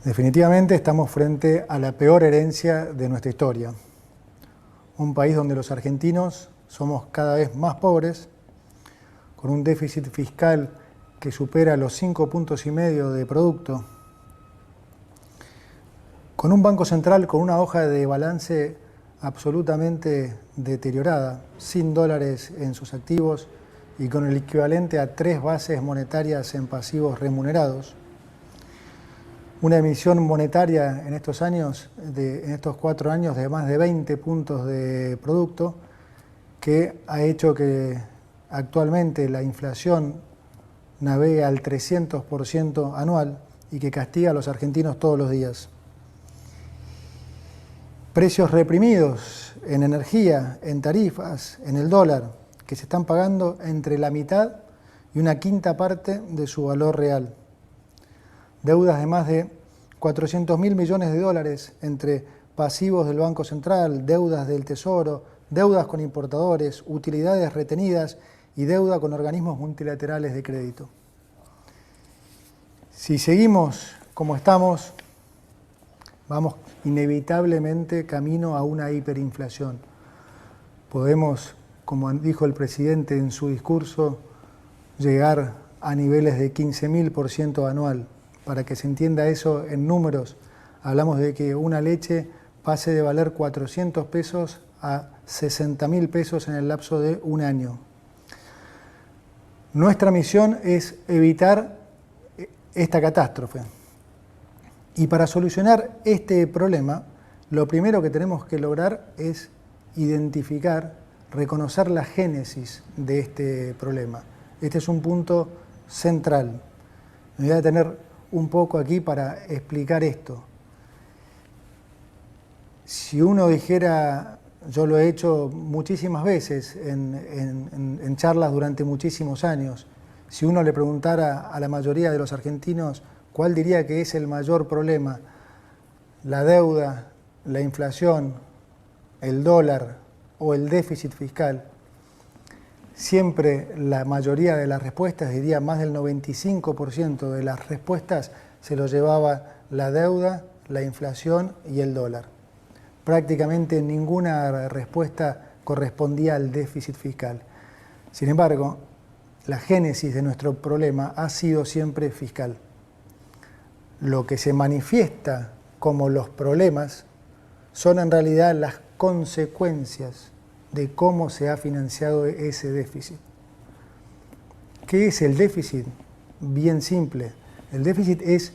Definitivamente estamos frente a la peor herencia de nuestra historia. Un país donde los argentinos somos cada vez más pobres, con un déficit fiscal que supera los 5,5 puntos de producto, con un Banco Central con una hoja de balance absolutamente deteriorada, sin dólares en sus activos y con el equivalente a 3 bases monetarias en pasivos remunerados. Una emisión monetaria en estos años, en estos 4 años, de más de 20 puntos de producto, que ha hecho que actualmente la inflación navegue al 300% anual y que castiga a los argentinos todos los días. Precios reprimidos en energía, en tarifas, en el dólar, que se están pagando entre la mitad y una quinta parte de su valor real. Deudas de más de 400.000 millones de dólares entre pasivos del Banco Central, deudas del Tesoro, deudas con importadores, utilidades retenidas y deuda con organismos multilaterales de crédito. Si seguimos como estamos, vamos inevitablemente camino a una hiperinflación. Podemos, como dijo el presidente en su discurso, llegar a niveles de 15.000% anual. Para que se entienda eso en números, hablamos de que una leche pase de valer 400 pesos a 60.000 pesos en el lapso de un año. Nuestra misión es evitar esta catástrofe. Y para solucionar este problema, lo primero que tenemos que lograr es identificar, reconocer la génesis de este problema. Este es un punto central. Me voy a detener un poco aquí para explicar esto. Si uno dijera, yo lo he hecho muchísimas veces en charlas durante muchísimos años, si uno le preguntara a la mayoría de los argentinos cuál diría que es el mayor problema, la deuda, la inflación, el dólar o el déficit fiscal, siempre la mayoría de las respuestas, diría más del 95% de las respuestas, se lo llevaba la deuda, la inflación y el dólar. Prácticamente ninguna respuesta correspondía al déficit fiscal. Sin embargo, la génesis de nuestro problema ha sido siempre fiscal. Lo que se manifiesta como los problemas son en realidad las consecuencias de cómo se ha financiado ese déficit. ¿Qué es el déficit? Bien simple. El déficit es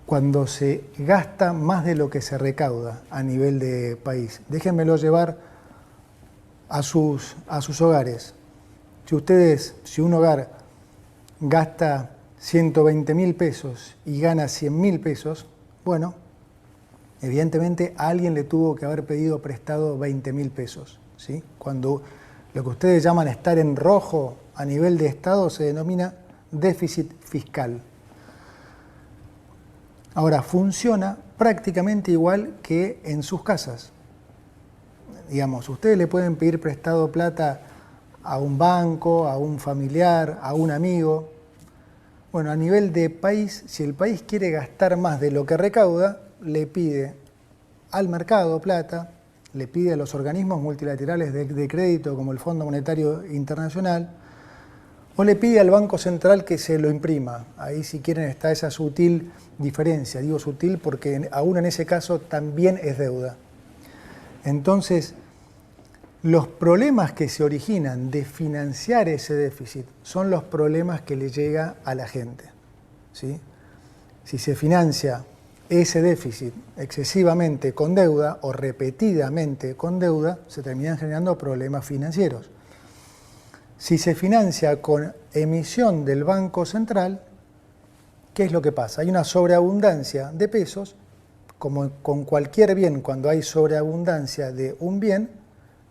cuando se gasta más de lo que se recauda a nivel de país. Déjenmelo llevar a sus hogares. Si un hogar gasta 120.000 pesos y gana 100.000 pesos, bueno, evidentemente a alguien le tuvo que haber pedido prestado 20.000 pesos. ¿Sí? Cuando lo que ustedes llaman estar en rojo a nivel de Estado se denomina déficit fiscal. Ahora, funciona prácticamente igual que en sus casas. Digamos, ustedes le pueden pedir prestado plata a un banco, a un familiar, a un amigo. Bueno, a nivel de país, si el país quiere gastar más de lo que recauda, le pide al mercado plata, le pide a los organismos multilaterales de crédito como el Fondo Monetario Internacional, o le pide al Banco Central que se lo imprima. Ahí, si quieren, está esa sutil diferencia. Digo sutil porque aún en ese caso también es deuda. Entonces, los problemas que se originan de financiar ese déficit son los problemas que le llega a la gente. ¿Sí? Si se financia ese déficit excesivamente con deuda o repetidamente con deuda, se terminan generando problemas financieros. Si se financia con emisión del Banco Central, ¿qué es lo que pasa? Hay una sobreabundancia de pesos, como con cualquier bien, cuando hay sobreabundancia de un bien,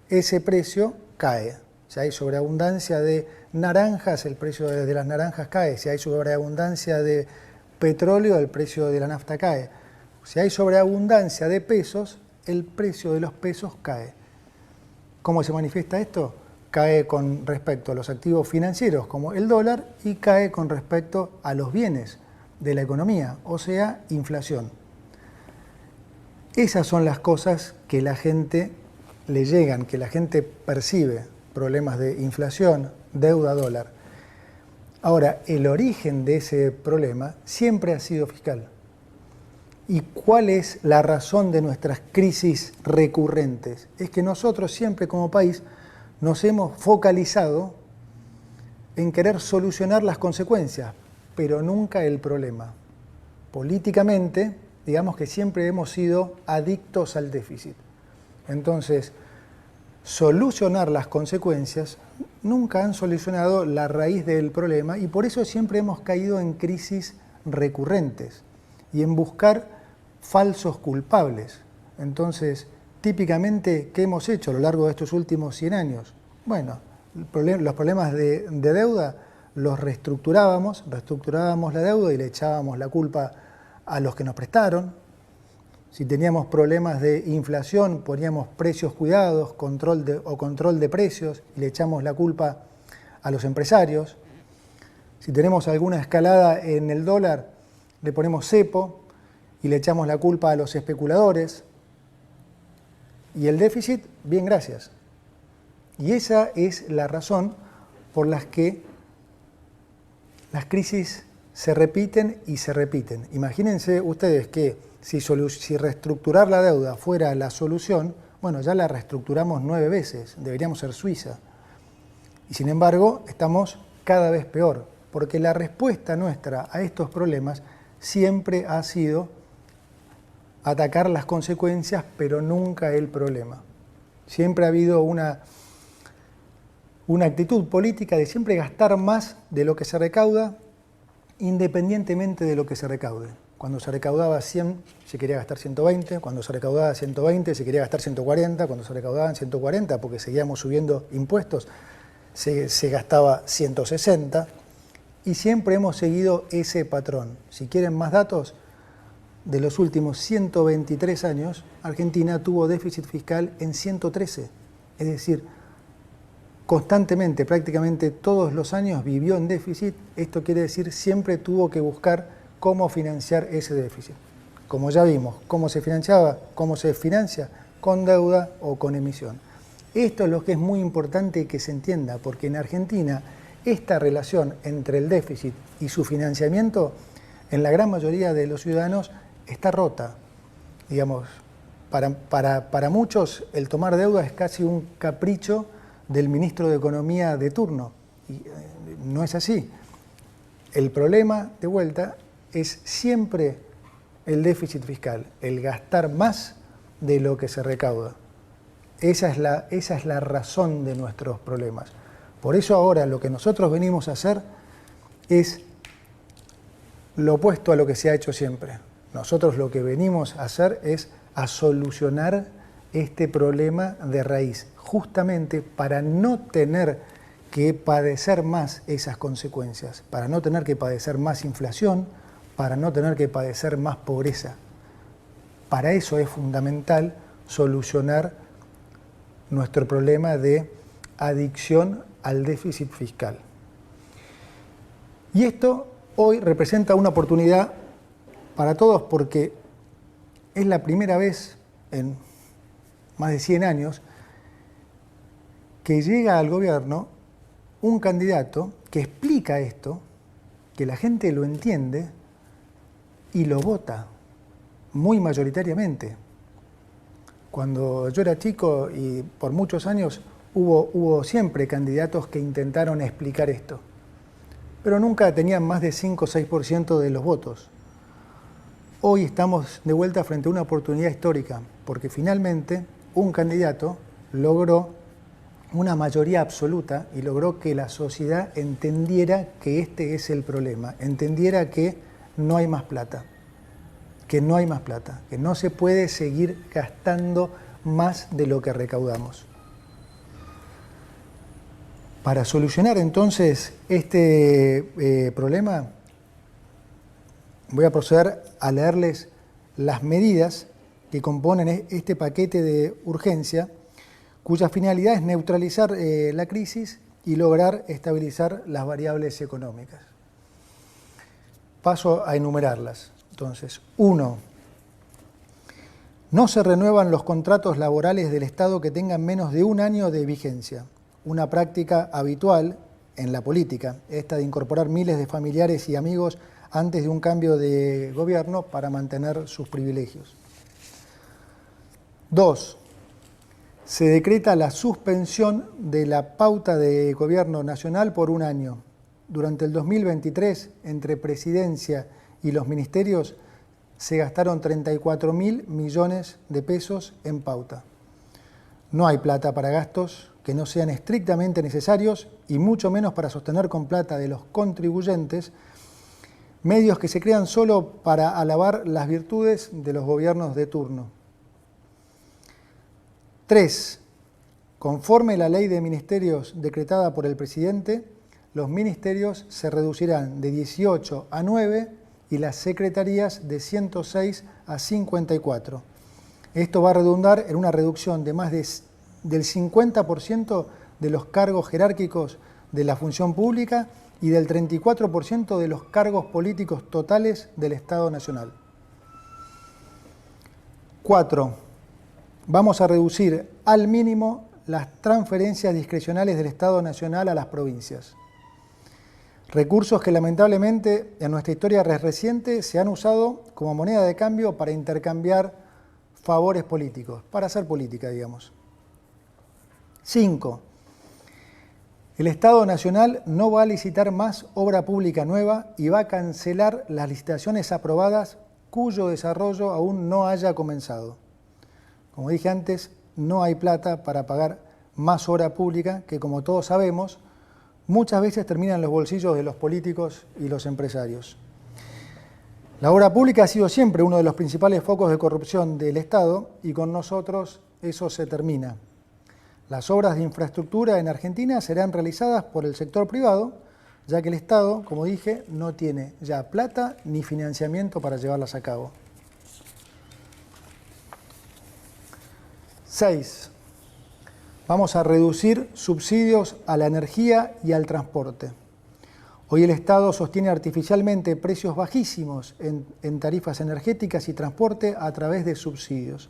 ese precio cae. Si hay sobreabundancia de naranjas, el precio de las naranjas cae. Si hay sobreabundancia de petróleo, el precio de la nafta cae. Si hay sobreabundancia de pesos, el precio de los pesos cae. ¿Cómo se manifiesta esto? Cae con respecto a los activos financieros como el dólar y cae con respecto a los bienes de la economía, o sea, inflación. Esas son las cosas que la gente le llegan, que la gente percibe, problemas de inflación, deuda, dólar. Ahora, el origen de ese problema siempre ha sido fiscal. ¿Y cuál es la razón de nuestras crisis recurrentes? Es que nosotros siempre como país nos hemos focalizado en querer solucionar las consecuencias, pero nunca el problema. Políticamente, digamos que siempre hemos sido adictos al déficit. Entonces, solucionar las consecuencias nunca han solucionado la raíz del problema y por eso siempre hemos caído en crisis recurrentes y en buscar falsos culpables. Entonces, típicamente, ¿qué hemos hecho a lo largo de estos últimos 100 años? Bueno, los problemas de deuda los reestructurábamos la deuda y le echábamos la culpa a los que nos prestaron. Si teníamos problemas de inflación, poníamos precios cuidados, control de precios y le echamos la culpa a los empresarios. Si tenemos alguna escalada en el dólar, le ponemos cepo y le echamos la culpa a los especuladores. Y el déficit, bien, gracias. Y esa es la razón por la que las crisis se repiten y se repiten. Imagínense ustedes que si reestructurar la deuda fuera la solución, bueno, ya la reestructuramos 9 veces, deberíamos ser Suiza. Y sin embargo, estamos cada vez peor, porque la respuesta nuestra a estos problemas siempre ha sido atacar las consecuencias, pero nunca el problema. Siempre ha habido una actitud política de siempre gastar más de lo que se recauda, independientemente de lo que se recaude. Cuando se recaudaba 100, se quería gastar 120, cuando se recaudaba 120, se quería gastar 140, cuando se recaudaban 140, porque seguíamos subiendo impuestos, se gastaba 160, y siempre hemos seguido ese patrón. Si quieren más datos, de los últimos 123 años, Argentina tuvo déficit fiscal en 113, es decir, constantemente, prácticamente todos los años vivió en déficit. Esto quiere decir siempre tuvo que buscar cómo financiar ese déficit. Como ya vimos, cómo se financiaba, cómo se financia, con deuda o con emisión. Esto es lo que es muy importante que se entienda, porque en Argentina esta relación entre el déficit y su financiamiento, en la gran mayoría de los ciudadanos, está rota. Digamos, para muchos el tomar deuda es casi un capricho del ministro de Economía de turno. Y no es así. El problema, de vuelta, es siempre el déficit fiscal, el gastar más de lo que se recauda. Esa es la razón de nuestros problemas. Por eso ahora lo que nosotros venimos a hacer es lo opuesto a lo que se ha hecho siempre. Nosotros lo que venimos a hacer es a solucionar este problema de raíz, justamente para no tener que padecer más esas consecuencias, para no tener que padecer más inflación, para no tener que padecer más pobreza. Para eso es fundamental solucionar nuestro problema de adicción al déficit fiscal. Y esto hoy representa una oportunidad para todos porque es la primera vez en más de 100 años que llega al gobierno un candidato que explica esto, que la gente lo entiende y lo vota muy mayoritariamente. Cuando yo era chico y por muchos años hubo siempre candidatos que intentaron explicar esto, pero nunca tenían más de 5 o 6% de los votos. Hoy estamos de vuelta frente a una oportunidad histórica, porque finalmente un candidato logró una mayoría absoluta y logró que la sociedad entendiera que este es el problema, entendiera que no hay más plata, que no se puede seguir gastando más de lo que recaudamos. Para solucionar entonces este problema, voy a proceder a leerles las medidas que componen este paquete de urgencia, cuya finalidad es neutralizar la crisis y lograr estabilizar las variables económicas. Paso a enumerarlas. Entonces, 1. No se renuevan los contratos laborales del Estado que tengan menos de un año de vigencia. Una práctica habitual en la política, esta de incorporar miles de familiares y amigos antes de un cambio de gobierno para mantener sus privilegios. 2. Se decreta la suspensión de la pauta de gobierno nacional por un año. Durante el 2023, entre Presidencia y los ministerios, se gastaron 34.000 millones de pesos en pauta. No hay plata para gastos que no sean estrictamente necesarios y mucho menos para sostener con plata de los contribuyentes medios que se crean solo para alabar las virtudes de los gobiernos de turno. 3. Conforme la ley de ministerios decretada por el presidente, los ministerios se reducirán de 18 a 9 y las secretarías de 106 a 54. Esto va a redundar en una reducción de más del 50% de los cargos jerárquicos de la función pública y del 34% de los cargos políticos totales del Estado Nacional. 4. Vamos a reducir al mínimo las transferencias discrecionales del Estado Nacional a las provincias. Recursos que lamentablemente en nuestra historia reciente se han usado como moneda de cambio para intercambiar favores políticos, para hacer política, digamos. 5. El Estado Nacional no va a licitar más obra pública nueva y va a cancelar las licitaciones aprobadas cuyo desarrollo aún no haya comenzado. Como dije antes, no hay plata para pagar más obra pública que, como todos sabemos, muchas veces termina en los bolsillos de los políticos y los empresarios. La obra pública ha sido siempre uno de los principales focos de corrupción del Estado y con nosotros eso se termina. Las obras de infraestructura en Argentina serán realizadas por el sector privado, ya que el Estado, como dije, no tiene ya plata ni financiamiento para llevarlas a cabo. 6. Vamos a reducir subsidios a la energía y al transporte. Hoy el Estado sostiene artificialmente precios bajísimos en tarifas energéticas y transporte a través de subsidios.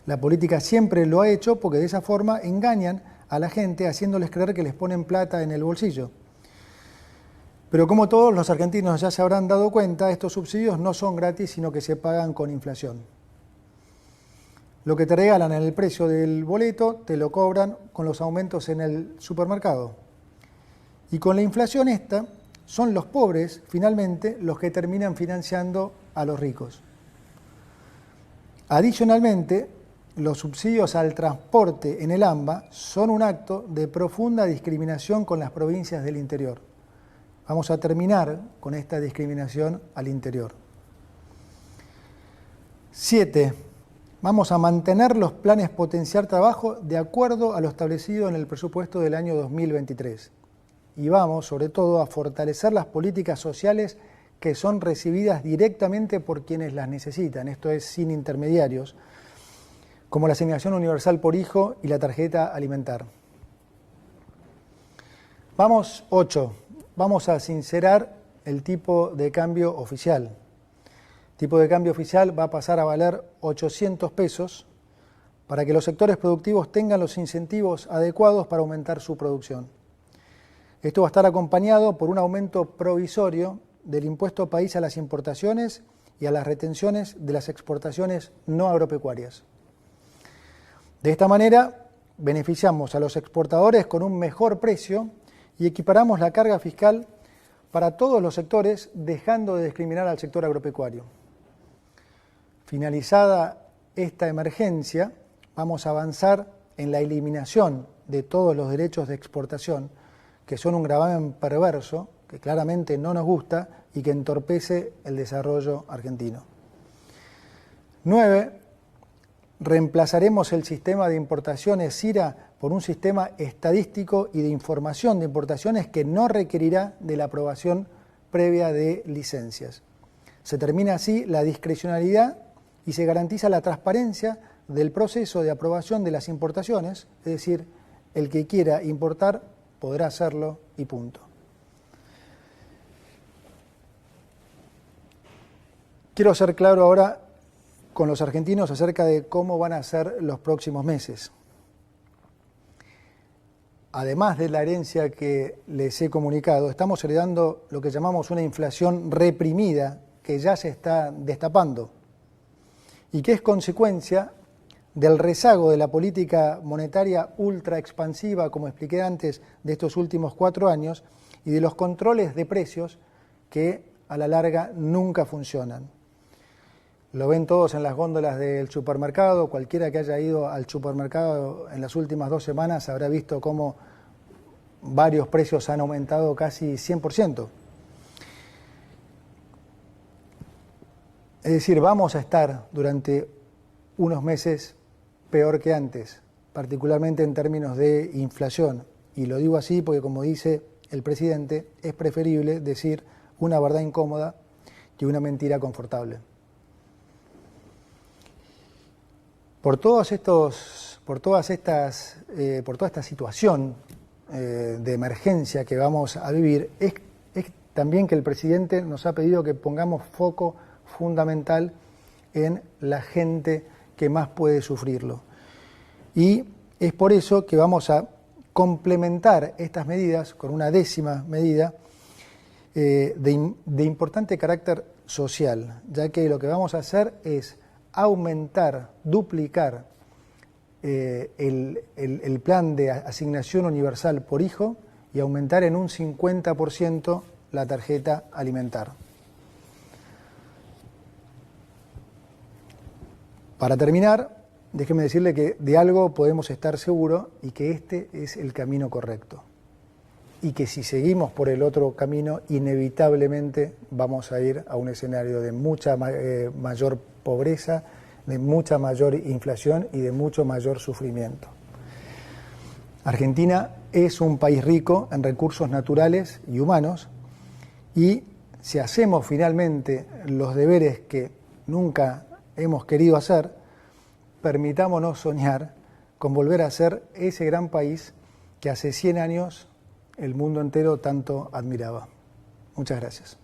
La política siempre lo ha hecho porque de esa forma engañan a la gente haciéndoles creer que les ponen plata en el bolsillo. Pero como todos los argentinos ya se habrán dado cuenta, estos subsidios no son gratis, sino que se pagan con inflación. Lo que te regalan en el precio del boleto, te lo cobran con los aumentos en el supermercado. Y con la inflación esta, son los pobres, finalmente, los que terminan financiando a los ricos. Adicionalmente, los subsidios al transporte en el AMBA son un acto de profunda discriminación con las provincias del interior. Vamos a terminar con esta discriminación al interior. 7. Vamos a mantener los planes potenciar trabajo de acuerdo a lo establecido en el presupuesto del año 2023. Y vamos, sobre todo, a fortalecer las políticas sociales que son recibidas directamente por quienes las necesitan, esto es, sin intermediarios, como la asignación universal por hijo y la tarjeta alimentar. 8. Vamos a sincerar el tipo de cambio oficial. El tipo de cambio oficial va a pasar a valer 800 pesos para que los sectores productivos tengan los incentivos adecuados para aumentar su producción. Esto va a estar acompañado por un aumento provisorio del impuesto país a las importaciones y a las retenciones de las exportaciones no agropecuarias. De esta manera, beneficiamos a los exportadores con un mejor precio y equiparamos la carga fiscal para todos los sectores, dejando de discriminar al sector agropecuario. Finalizada esta emergencia, vamos a avanzar en la eliminación de todos los derechos de exportación, que son un gravamen perverso, que claramente no nos gusta y que entorpece el desarrollo argentino. 9. Reemplazaremos el sistema de importaciones SIRA por un sistema estadístico y de información de importaciones que no requerirá de la aprobación previa de licencias. Se termina así la discrecionalidad y se garantiza la transparencia del proceso de aprobación de las importaciones, es decir, el que quiera importar podrá hacerlo y punto. Quiero ser claro ahora con los argentinos acerca de cómo van a ser los próximos meses. Además de la herencia que les he comunicado, estamos heredando lo que llamamos una inflación reprimida que ya se está destapando y que es consecuencia del rezago de la política monetaria ultra expansiva, como expliqué antes, de estos últimos 4 años y de los controles de precios que a la larga nunca funcionan. Lo ven todos en las góndolas del supermercado. Cualquiera que haya ido al supermercado en las últimas 2 semanas habrá visto cómo varios precios han aumentado casi 100%. Es decir, vamos a estar durante unos meses peor que antes, particularmente en términos de inflación. Y lo digo así porque, como dice el presidente, es preferible decir una verdad incómoda que una mentira confortable. Por toda esta situación de emergencia que vamos a vivir, es también que el presidente nos ha pedido que pongamos foco fundamental en la gente que más puede sufrirlo. Y es por eso que vamos a complementar estas medidas con una 10ª medida de importante carácter social, ya que lo que vamos a hacer es aumentar, duplicar el plan de asignación universal por hijo y aumentar en un 50% la tarjeta alimentar. Para terminar, déjeme decirle que de algo podemos estar seguros y que este es el camino correcto. Y que si seguimos por el otro camino, inevitablemente vamos a ir a un escenario de mucha mayor pobreza, de mucha mayor inflación y de mucho mayor sufrimiento. Argentina es un país rico en recursos naturales y humanos, y si hacemos finalmente los deberes que nunca hemos querido hacer, permitámonos soñar con volver a ser ese gran país que hace 100 años el mundo entero tanto admiraba. Muchas gracias.